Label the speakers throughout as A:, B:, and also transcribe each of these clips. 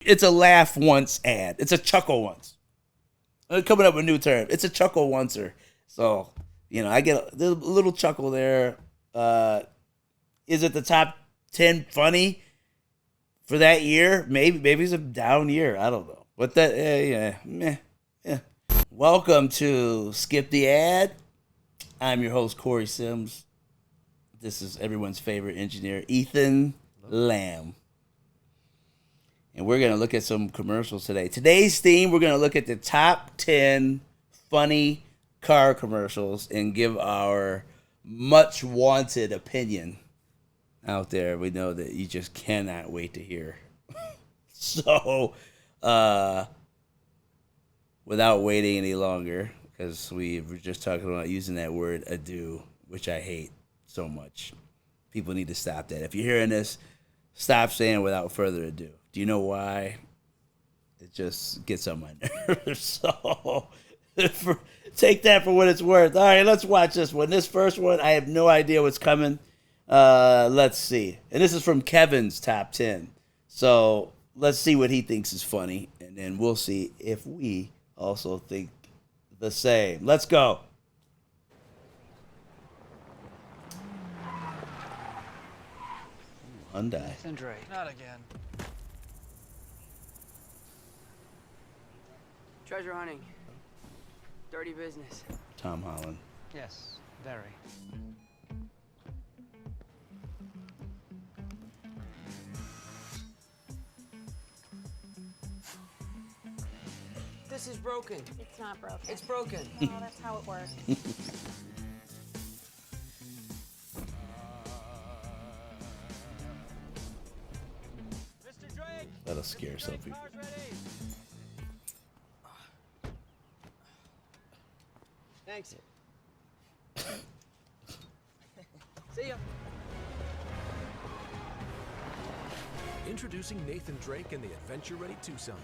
A: It's a laugh once ad. It's a chuckle once. Coming up with a new term. It's a chuckle oncer. So, I get a little chuckle there. Is it the top 10 funny for that year? Maybe it's a down year. I don't know. But that, yeah, meh, yeah. Welcome to Skip the Ad. I'm your host, Corey Sims. This is everyone's favorite engineer, Ethan Lamb. And we're going to look at some commercials today. Today's theme, we're going to look at the top 10 funny car commercials and give our much wanted opinion out there. We know that you just cannot wait to hear. So, without waiting any longer, because we were just talking about using that word adieu, which I hate so much. People need to stop that. If you're hearing this, stop saying without further ado. Do you know why? It just gets on my nerves. So take that for what it's worth. All right, let's watch this one. This first one, I have no idea what's coming. Let's see. And this is from Kevin's top 10. So let's see what he thinks is funny, and then we'll see if we also think the same. Let's go. Hyundai.
B: Nathan Drake. Not again.
C: Treasure hunting. Dirty business.
A: Tom Holland.
B: Yes, very.
C: This is broken.
D: It's not broken.
C: It's broken.
D: No, that's how it works.
B: Mr. Drake!
A: That'll scare some people.
C: Thanks. See ya.
E: Introducing Nathan Drake and the Adventure Ready Tucson.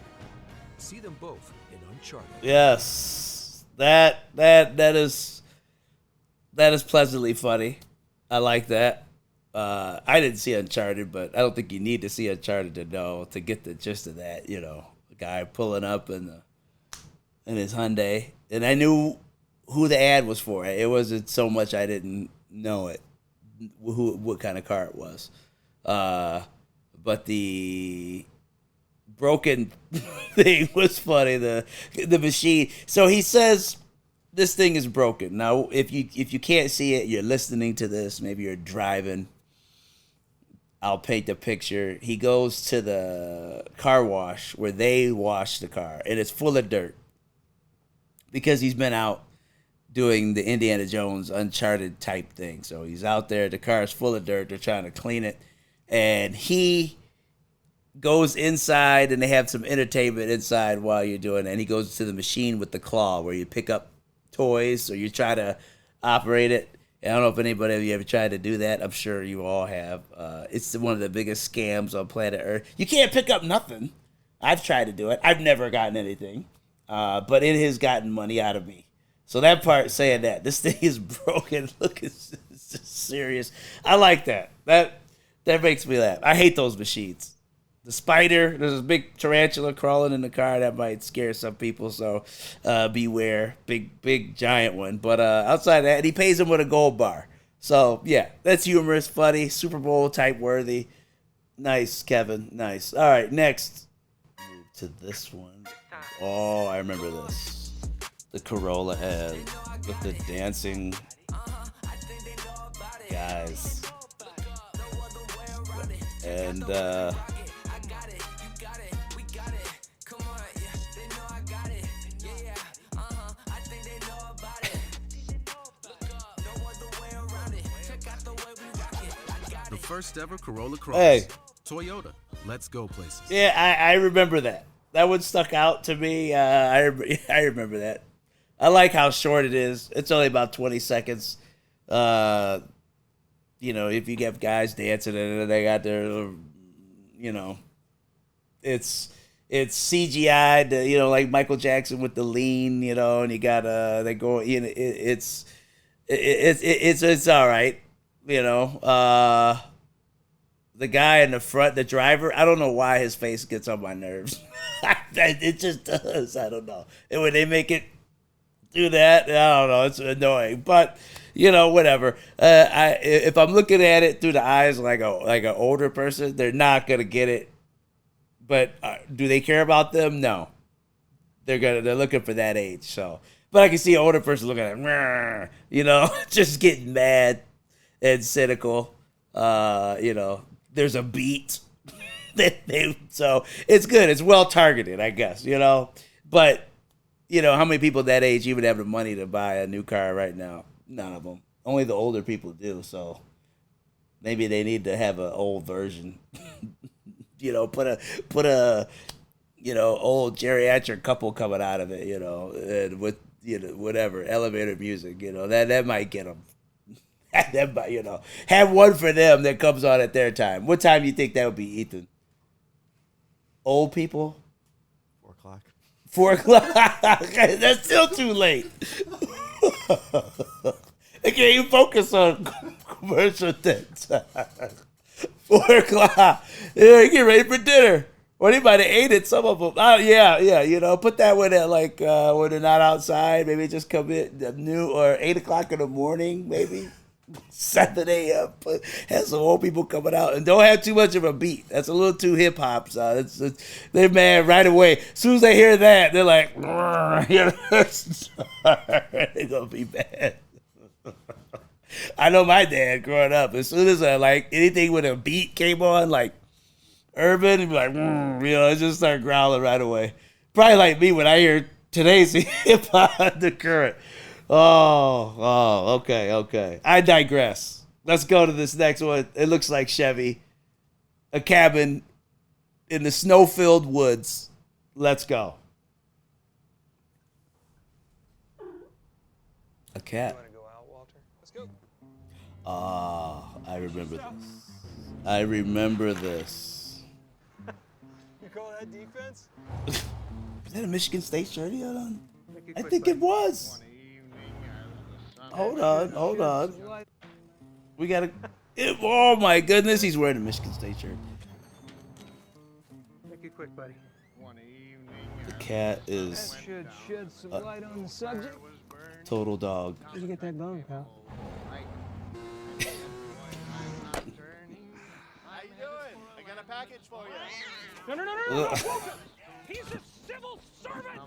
E: See them both in Uncharted.
A: Yes, that is pleasantly funny. I like that. I didn't see Uncharted, but I don't think you need to see Uncharted to get the gist of that. A guy pulling up in his Hyundai, and I knew who the ad was for. It wasn't so much I didn't know what kind of car it was, but the broken thing was funny. The machine. So he says this thing is broken. Now, if you can't see it, you're listening to this. Maybe you're driving. I'll paint the picture. He goes to the car wash where they wash the car, and it's full of dirt because he's been out doing the Indiana Jones Uncharted type thing. So he's out there. The car is full of dirt. They're trying to clean it, and he goes inside, and they have some entertainment inside while you're doing it. And he goes to the machine with the claw where you pick up toys, or you try to operate it. I don't know if anybody of you ever tried to do that. I'm sure you all have. It's one of the biggest scams on planet Earth. You can't pick up nothing. I've tried to do it. I've never gotten anything. But it has gotten money out of me. So that part saying that. This thing is broken. Look, it's just serious. I like that. That makes me laugh. I hate those machines. The spider, there's a big tarantula crawling in the car that might scare some people, so beware. Big, giant one. But outside of that, he pays him with a gold bar. So, yeah, that's humorous, funny, Super Bowl type worthy. Nice, Kevin. Nice. All right, next. Move to this one. Oh, I remember this. The Corolla ad with the dancing guys. And,
E: The first ever Corolla Cross.
A: Hey.
E: Toyota. Let's go places.
A: yeah, I remember that. That one stuck out to me. I remember that. I like how short it is. It's only about 20 seconds. If you get guys dancing and they got their, it's CGI, like Michael Jackson with the lean, and you got they go, it's all right, the guy in the front, the driver, I don't know why his face gets on my nerves. It just does. I don't know. And when they make it do that, I don't know. It's annoying, but whatever. If I'm looking at it through the eyes like an older person, they're not gonna get it. But do they care about them? No. They're looking for that age. So, but I can see an older person looking at, just getting mad and cynical. There's a beat. So it's good. It's well targeted, I guess. But how many people that age even have the money to buy a new car right now? None of them. Only the older people do. So maybe they need to have an old version. Put a old geriatric couple coming out of it. And with whatever elevator music. That might get them. That might, have one for them that comes on at their time. What time do you think that would be, Ethan? Old people?
F: 4 o'clock.
A: 4 o'clock. That's still too late. I can't even focus on commercial things. 4 o'clock. Yeah, get ready for dinner. Or they might have ate it, some of them. Yeah. Put that one at when they're not outside. Maybe just come in new or 8 o'clock in the morning, maybe. 7 a.m. Have some old people coming out and don't have too much of a beat. That's a little too hip hop. So they're mad right away. As soon as they hear that, they're like, they're gonna be mad. I know my dad growing up. As soon as anything with a beat came on, like urban, he'd be like, it just start growling right away. Probably like me when I hear today's hip hop, the current. Okay. I digress. Let's go to this next one. It looks like Chevy. A cabin in the snow-filled woods. Let's go. A cat.
B: You want to go out, Walter? Let's go.
A: I remember this.
B: You call that defense?
A: Is that a Michigan State shirt he had on? I think it was. Hold on. We gotta. Oh my goodness, he's wearing a Michigan State shirt.
C: Make it quick, buddy.
A: The cat is
C: Should shed some light on the subject.
A: total dog.
C: Where'd you get that bone, pal?
G: How you doing? I got a package for you.
B: No. He's a civil servant.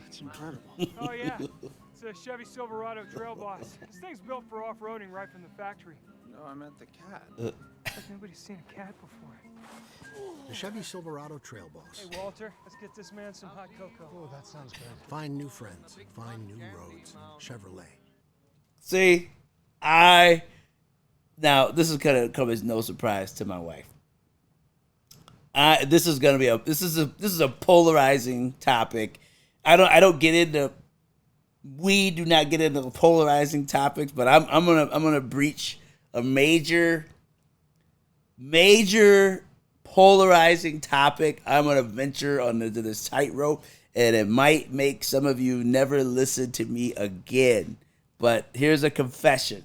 F: That's incredible.
H: Oh yeah, it's a Chevy Silverado Trail Boss. This thing's built for off-roading right from the factory.
F: No, I meant the cat.
H: Like nobody's seen a cat before.
I: The Chevy Silverado Trail Boss.
H: Hey Walter, let's get this man some hot cocoa.
C: Oh, that sounds good.
I: Find new friends, find new roads. Chevrolet.
A: See, now this is gonna come as no surprise to my wife. This is a polarizing topic. We do not get into polarizing topics, but I'm gonna breach a major polarizing topic. I'm gonna venture onto this tightrope, and it might make some of you never listen to me again. But here's a confession.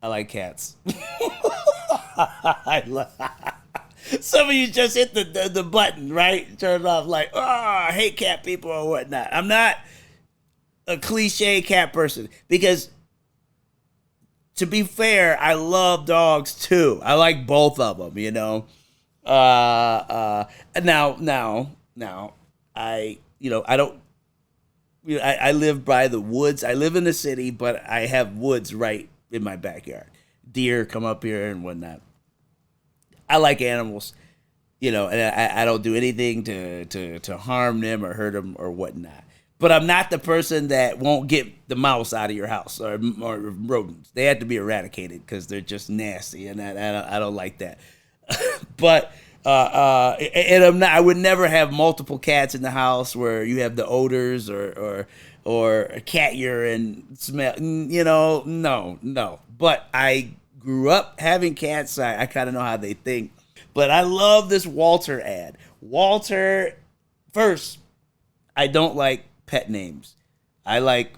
A: I like cats. Some of you just hit the button, right? Turn it off like, I hate cat people or whatnot. I'm not a cliche cat person because, to be fair, I love dogs too. I like both of them, Now, I don't. I live by the woods. I live in the city, but I have woods right in my backyard. Deer come up here and whatnot. I like animals, and I don't do anything to harm them or hurt them or whatnot. But I'm not the person that won't get the mouse out of your house or rodents. They have to be eradicated because they're just nasty, and I don't like that. But I would never have multiple cats in the house where you have the odors or cat urine smell. No. But I grew up having cats. I kind of know how they think. But I love this Walter ad. Walter, first, I don't like pet names. I like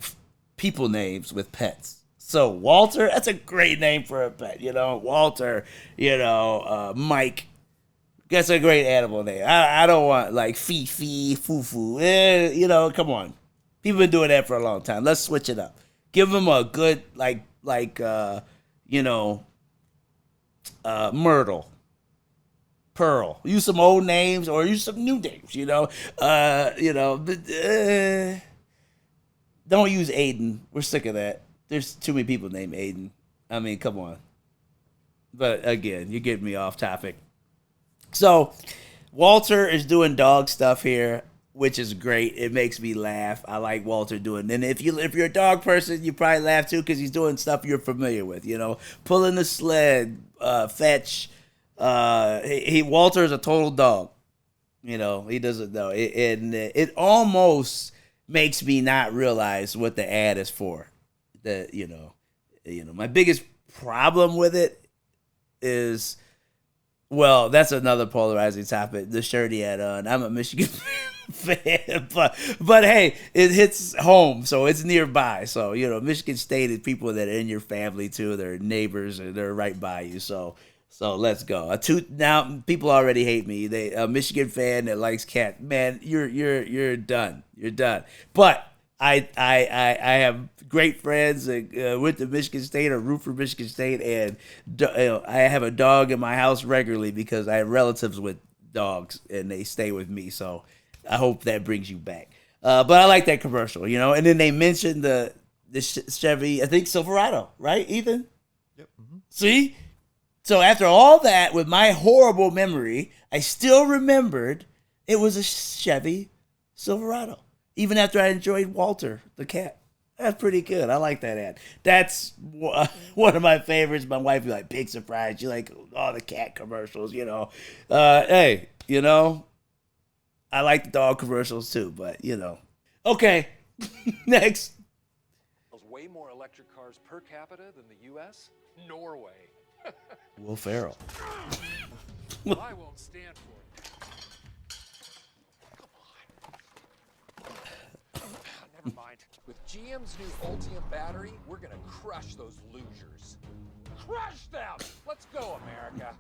A: people names with pets. So Walter, that's a great name for a pet. Walter. Mike. That's a great animal name. I don't want like Fifi, Fufu. Come on. People been doing that for a long time. Let's switch it up. Give them a good Myrtle, Pearl. Use some old names or use some new names. Don't use Aiden. We're sick of that. There's too many people named Aiden. I mean, come on. But again, you're getting me off topic. So, Walter is doing dog stuff here, which is great. It makes me laugh. I like Walter doing. And if you're a dog person, you probably laugh too because he's doing stuff you're familiar with. Pulling the sled, fetch. Walter is a total dog. He doesn't know. It almost makes me not realize what the ad is for. My biggest problem with it is. Well, that's another polarizing topic. The shirt he had on. I'm a Michigan fan, but hey, it hits home, so it's nearby. So Michigan State is people that are in your family too. They're neighbors, and they're right by you. So let's go. Now people already hate me. A Michigan fan that likes cat. Man, you're done. You're done. But I have great friends that went to Michigan State or root for Michigan State, and I have a dog in my house regularly because I have relatives with dogs and they stay with me. So I hope that brings you back. But I like that commercial, And then they mentioned the Chevy, I think Silverado, right, Ethan?
F: Yep. Mm-hmm.
A: See? So after all that, with my horrible memory, I still remembered it was a Chevy Silverado. Even after I enjoyed Walter, the cat. That's pretty good. I like that ad. That's one of my favorites. My wife be like, big surprise. You like all the cat commercials, Hey, I like the dog commercials too, but, Okay, next.
J: There's way more electric cars per capita than the U.S. Norway.
A: Will Ferrell.
J: Well, I won't stand for it. Never mind. With GM's new Ultium battery, we're gonna crush those losers. Crush them! Let's go, America.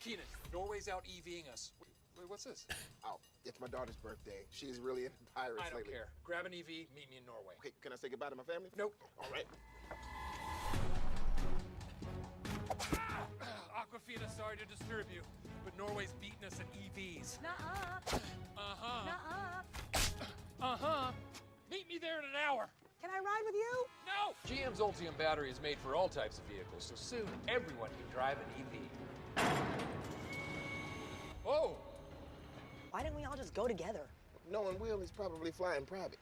J: Keenan, Norway's out EVing us. Wait, what's this?
G: Oh, it's my daughter's birthday. She's really into pirates
J: I don't
G: lately.
J: care. Grab an EV, meet me in Norway.
G: Okay, can I say goodbye to my family?
J: Nope.
G: All right.
J: Aquafina, sorry to disturb you, but Norway's beating us at EVs.
D: Nuh-uh.
J: Uh-huh.
D: Nuh-uh.
J: Uh-huh. Meet me there in an hour.
D: Can I ride with you?
J: No! GM's Ultium battery is made for all types of vehicles, so soon everyone can drive an EV. Whoa!
D: Why didn't we all just go together?
G: Knowing Will, he's probably flying private.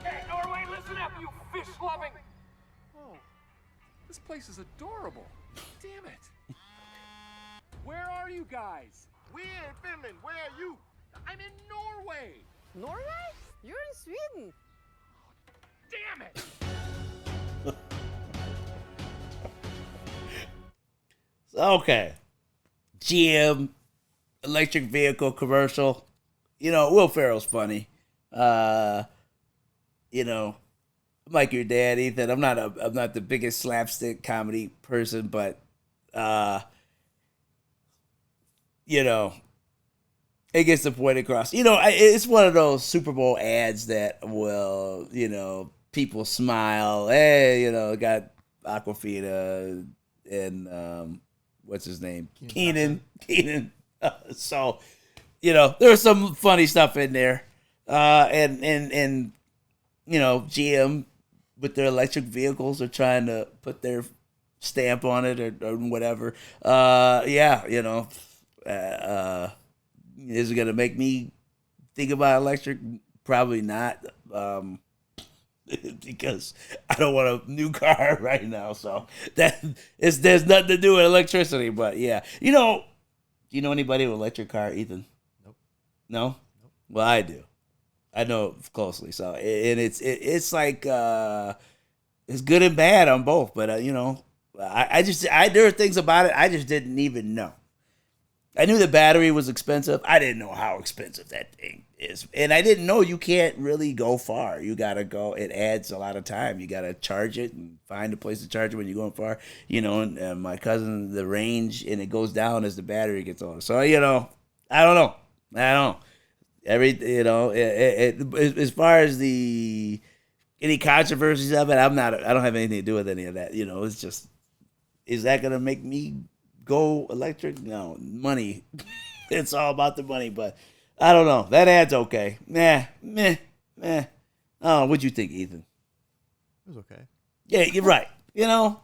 J: Hey, Norway, listen up, you fish-loving... Oh, this place is adorable. Damn it. Where are you guys?
G: We're in Finland. Where are you?
J: I'm in Norway.
D: Norway? You're in Sweden.
J: Damn it.
A: Okay. GM electric vehicle commercial. Will Ferrell's funny. I'm like your dad, Ethan. I'm not the biggest slapstick comedy person, but it gets the point across. It's one of those Super Bowl ads that will, people smile. Hey, got Aquafina and what's his name? Keenan. So, there's some funny stuff in there. And GM with their electric vehicles are trying to put their stamp on it or whatever. Is it going to make me think about electric? Probably not. Because I don't want a new car right now. So there's nothing to do with electricity, but yeah. Do you know anybody with an electric car, Ethan?
F: Nope.
A: No? Nope. Well, I do. I know it closely. So, and it's like, it's good and bad on both, but There are things about it I just didn't even know. I knew the battery was expensive. I didn't know how expensive that thing is. And I didn't know you can't really go far. You got to go. It adds a lot of time. You got to charge it and find a place to charge it when you're going far. You know, and my cousin, the range, and it goes down as the battery gets older. So, you know, I don't know. As far as any controversies of it, I don't have anything to do with any of that. You know, it's just, is that going to make me go electric? No, money. It's all about the money, but I don't know. That ad's okay. Meh. Oh, what'd you think, Ethan?
F: It was okay.
A: Yeah, you're right. You know,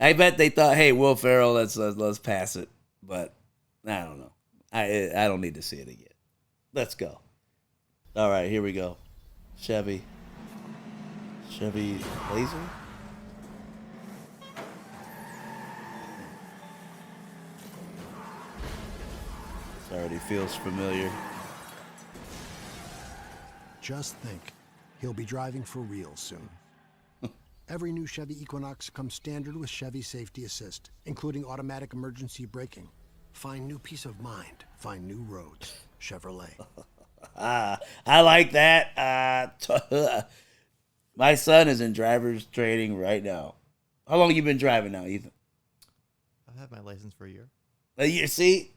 A: I bet they thought, hey, Will Ferrell, let's pass it. But I don't know. I don't need to see it again. Let's go. All right, here we go. Chevy Blazer? This already feels familiar.
I: Just think, he'll be driving for real soon. Every new Chevy Equinox comes standard with Chevy Safety Assist, including automatic emergency braking. Find new peace of mind. Find new roads. Chevrolet.
A: I like that. My son is in driver's training right now. How long have you been driving now, Ethan?
F: I've had my license for a year.
A: A year, see?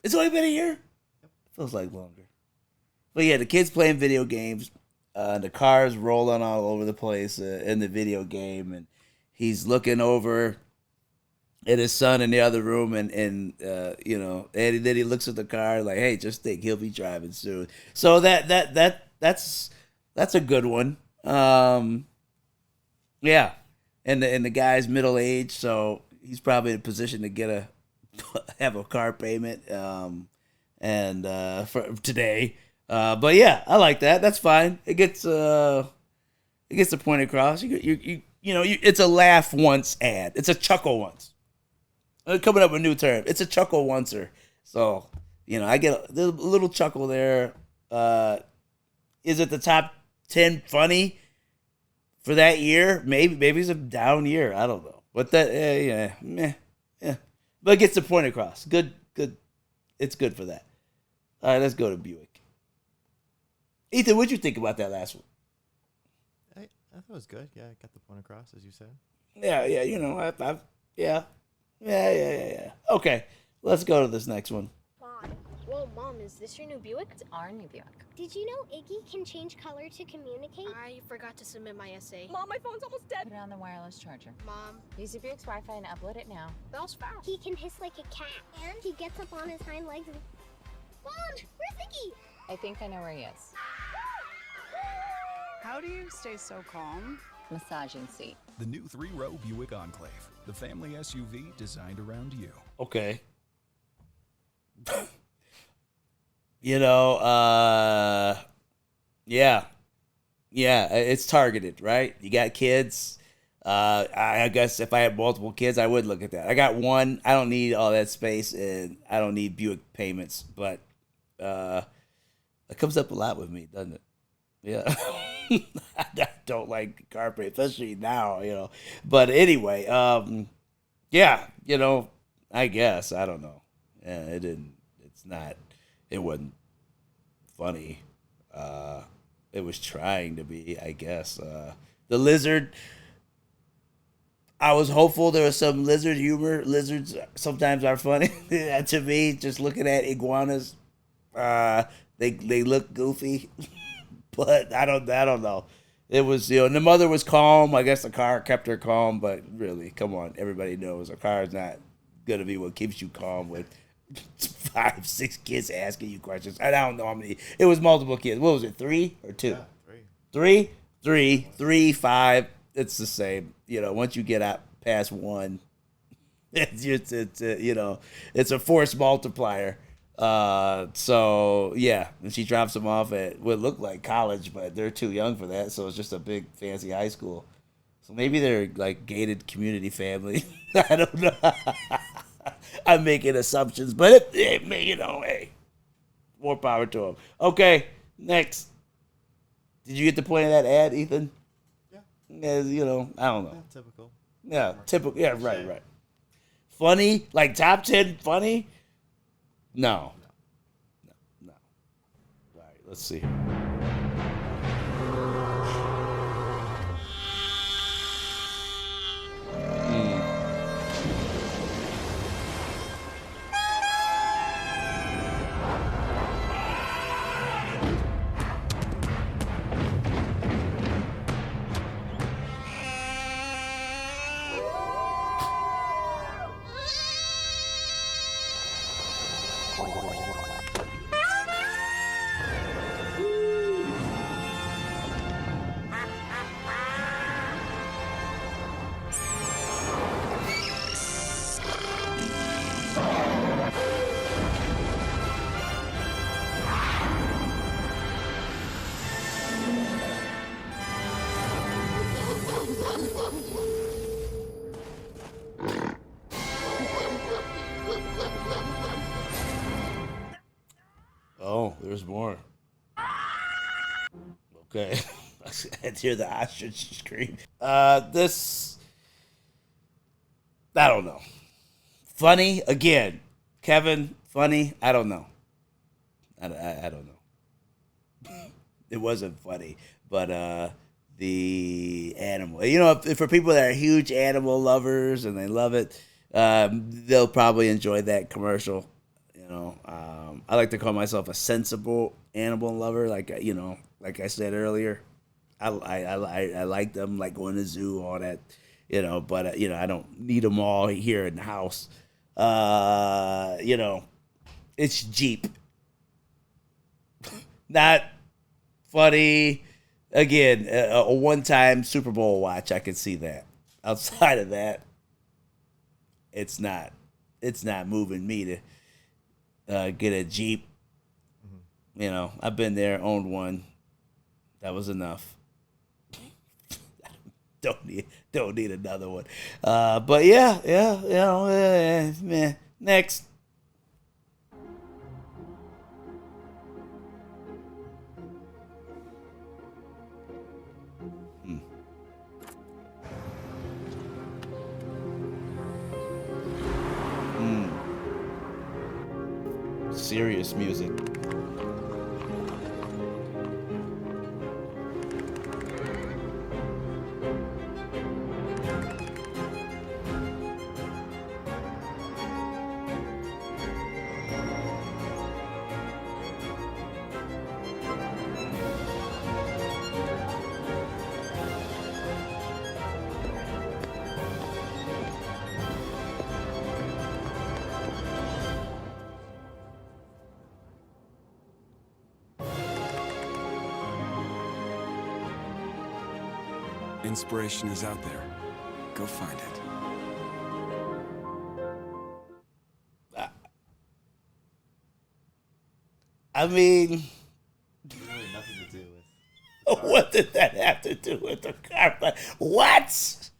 A: It's only been a year? Yep. Feels like longer. But yeah, the kid's playing video games. The car's rolling all over the place in the video game. And he's looking over at his son in the other room. And then he looks at the car like, hey, just think, he'll be driving soon. So that's a good one. Yeah. And the guy's middle age, so he's probably in a position to have a car payment for today. But yeah, I like that. That's fine. It gets the point across. It's a laugh once ad. It's a chuckle once. Coming up with a new term. It's a chuckle oncer. So, I get a little chuckle there. Is it the top 10 funny for that year? Maybe it's a down year. I don't know. But that, yeah. But it gets the point across. Good. It's good for that. All right, let's go to Buick. Ethan, what'd you think about that last one?
F: I thought it was good. Yeah, I got the point across, as you said.
A: Yeah. Yeah. Okay, let's go to this next one.
K: Why? Well, Mom, is this your new Buick?
L: It's our new Buick.
K: Did you know Iggy can change color to communicate?
L: I forgot to submit my essay.
D: Mom, my phone's almost dead.
L: Put it on the wireless charger.
K: Mom,
L: Use your Buick's Wi-Fi and upload it now.
K: that was fast. He can hiss like a cat, and he gets up on his hind legs and... Mom, where's Iggy?
L: I think I know where he is.
M: How do you stay so calm?
L: Massaging seat.
N: The new 3-row Buick Enclave, the family SUV designed around you.
A: Okay. Yeah, it's targeted, right? You got kids. I guess if I had multiple kids, I would look at that. I got one. I don't need all that space, and I don't need Buick payments, but it comes up a lot with me, doesn't it? Yeah. I don't like car pay, especially now, But anyway, yeah, I guess. I don't know. Yeah, it wasn't funny. It was trying to be, I guess. The lizard, I was hopeful there was some lizard humor. Lizards sometimes are funny. To me, just looking at iguanas, they look goofy. But I don't know. It was, and the mother was calm. I guess the car kept her calm, but really, come on. Everybody knows a car is not going to be what keeps you calm with 5, 6 kids asking you questions. I don't know how many. It was multiple kids. What was it, 3 or 2?
F: Yeah,
A: 3. 3, 5. It's the same. Once you get out past 1, it's a force multiplier. So yeah, and she drops them off at what looked like college, but they're too young for that, so it's just a big fancy high school. So maybe they're like gated community family. I don't know. I'm making assumptions, but hey, more power to them. Okay, next. Did you get the point of that ad, Ethan?
F: Yeah.
A: I don't know.
F: Yeah, typical.
A: Yeah, typical. Yeah, right. Funny, like top 10 funny? No. All right, let's see. Oh, there's more. Okay. I had to hear the ostrich scream. This, I don't know. Funny, again. Kevin, funny, I don't know. I don't know. It wasn't funny, but the animal. You know, if for people that are huge animal lovers and they love it, they'll probably enjoy that commercial. You know, I like to call myself a sensible animal lover. Like like I said earlier, I like them, like going to the zoo, all that. You know, but I don't need them all here in the house. It's Jeep. Not funny. Again, a one-time Super Bowl watch, I could see that. Outside of that, it's not moving me to get a Jeep. Mm-hmm. I've been there, owned one. That was enough. Don't need another one. But yeah, man. Next. Serious music.
O: Inspiration is out there. Go find it.
A: I mean,
F: really nothing to do with.
A: What did that have to do with the car? What?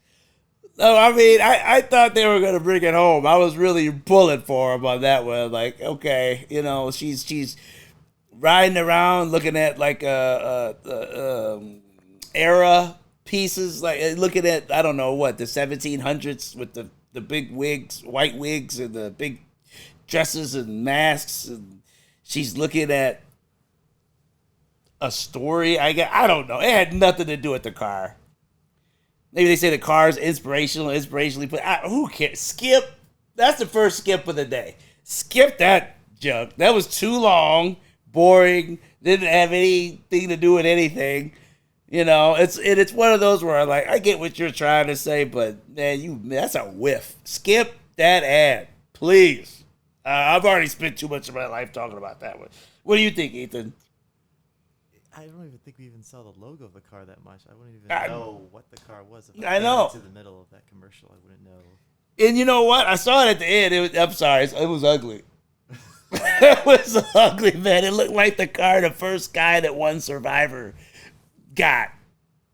A: No, I mean, I thought they were gonna bring it home. I was really pulling for them on that one. Like, okay, she's riding around looking at like era pieces, like looking at, I don't know what, the 1700s with the big wigs, white wigs, and the big dresses and masks, and she's looking at a story. I don't know. It had nothing to do with the car. Maybe they say the car's inspirationally put. Who cares? Skip. That's the first skip of the day. Skip that junk. That was too long, boring, didn't have anything to do with anything. It's one of those where I get what you're trying to say, but man, that's a whiff. Skip that ad, please. I've already spent too much of my life talking about that one. What do you think, Ethan?
F: I don't even think we even saw the logo of the car that much. I wouldn't even know what the car was. If
A: I know.
F: To the middle of that commercial, I wouldn't know.
A: And you know what? I saw it at the end. I'm sorry. It was ugly. It was ugly, man. It looked like the car the first guy that won Survivor got.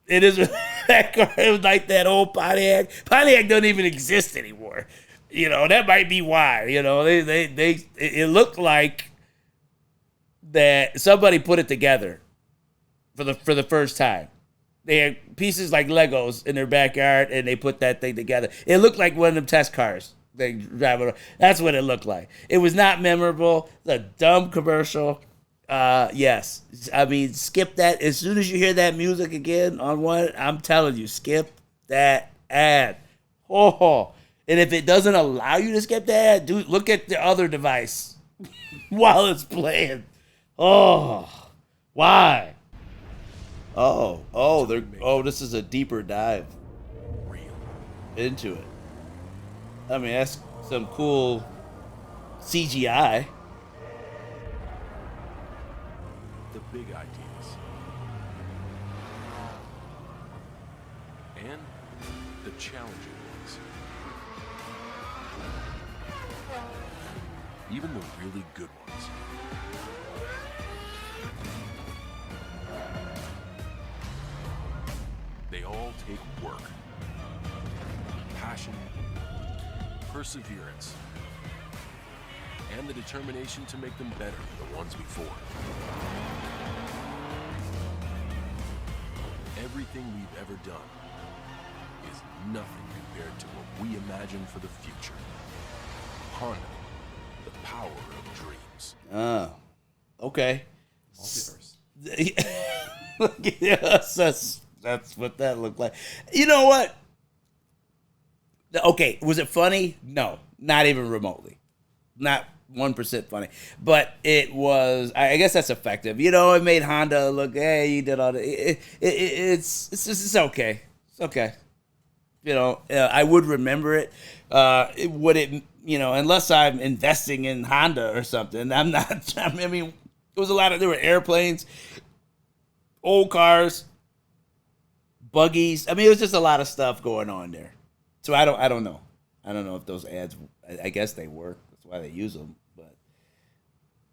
A: It is that car. It was like that old Pontiac. Pontiac doesn't even exist anymore. That might be why. It looked like that somebody put it together for the first time. They had pieces like Legos in their backyard, and they put that thing together. It looked like one of them test cars. They drive around. That's what it looked like. It was not memorable. The dumb commercial. Yes. I mean, skip that. As soon as you hear that music again on one, I'm telling you, skip that ad. Oh. And if it doesn't allow you to skip that ad, dude, look at the other device while it's playing. Oh. Why? This is a deeper dive into it. I mean, that's some cool CGI.
E: The big ideas. And the challenging ones. Even the really good ones. They all take work, passion, perseverance, and the determination to make them better than the ones before. Everything we've ever done is nothing compared to what we imagine for the future. Honda, the power of dreams.
A: Okay.
F: Multiverse.
A: Yes, that's what that looked like. You know what? Okay, was it funny? No, not even remotely. Not 1% funny. But it was, I guess that's effective. You know, it made Honda look, hey, you did all the, it's okay. It's okay. You know, I would remember it. Unless I'm investing in Honda or something, I'm not, I mean, there were airplanes, old cars, buggies. I mean, it was just a lot of stuff going on there. So I don't know. I don't know if those ads, I guess they work. That's why they use them. But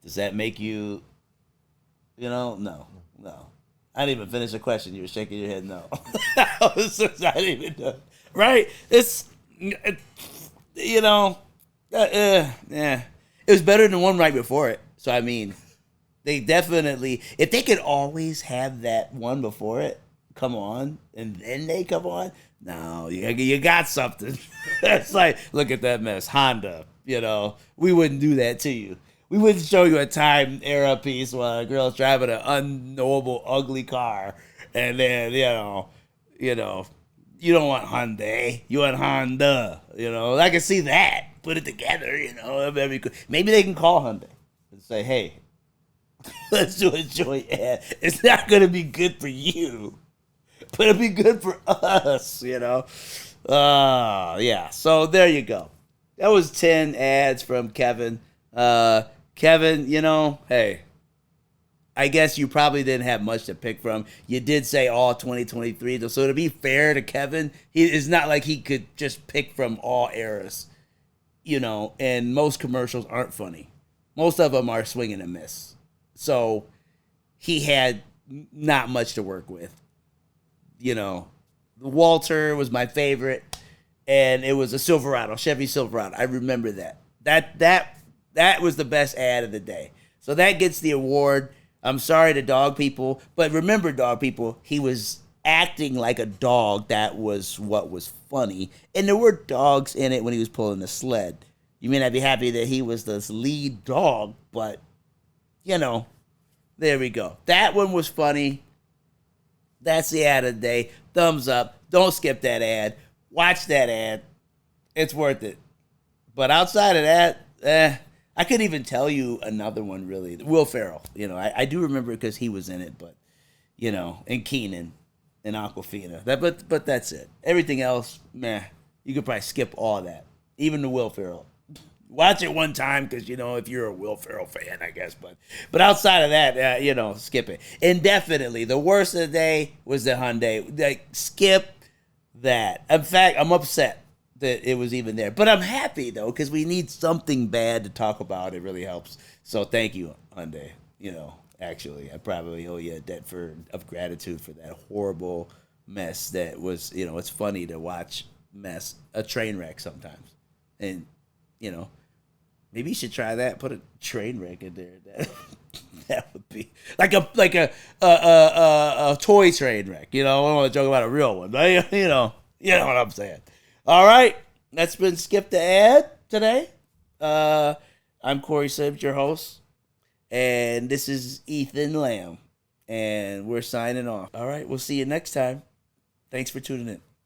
A: does that make you, no. I didn't even finish the question. You were shaking your head no. I didn't even know. Right? It was better than one right before it. So, I mean, they definitely, if they could always have that one before it come on, and then they come on, no, you got something. It's like, look at that mess. Honda, we wouldn't do that to you. We wouldn't show you a time era piece while a girl's driving an unknowable, ugly car, and then, you don't want Hyundai, you want Honda, I can see that. Put it together, maybe they can call Hyundai and say, hey, let's do a joint ad. It's not going to be good for you, but it'll be good for us, yeah. So there you go. That was 10 ads from Kevin. Kevin, hey, I guess you probably didn't have much to pick from. You did say all 2023. So to be fair to Kevin, it's not like he could just pick from all eras, and most commercials aren't funny. Most of them are swing and a miss. So he had not much to work with. Walter was my favorite, and it was a Chevy Silverado. I remember that. That was the best ad of the day. So that gets the award. I'm sorry to dog people, but remember, dog people, he was acting like a dog. That was what was funny. And there were dogs in it when he was pulling the sled. You may not be happy that he was the lead dog, but, there we go. That one was funny. That's the ad of the day. Thumbs up. Don't skip that ad. Watch that ad. It's worth it. But outside of that, I couldn't even tell you another one, really. Will Ferrell. I do remember it because he was in it, but, and Keenan and Aquafina. But that's it. Everything else, meh. You could probably skip all that. Even the Will Ferrell. Watch it one time because, if you're a Will Ferrell fan, I guess. But outside of that, skip it. And definitely, the worst of the day was the Hyundai. Like, skip that. In fact, I'm upset that it was even there. But I'm happy, though, because we need something bad to talk about. It really helps. So thank you, Hyundai. Actually, I probably owe you a debt of gratitude for that horrible mess that was, it's funny to watch a train wreck sometimes. And, maybe you should try that. Put a train wreck in there. That would be a toy train wreck. You know, I don't want to joke about a real one, but you know what I'm saying. All right, that's been Skip the Ad today. I'm Corey Sims, your host, and this is Ethan Lamb, and we're signing off. All right, we'll see you next time. Thanks for tuning in.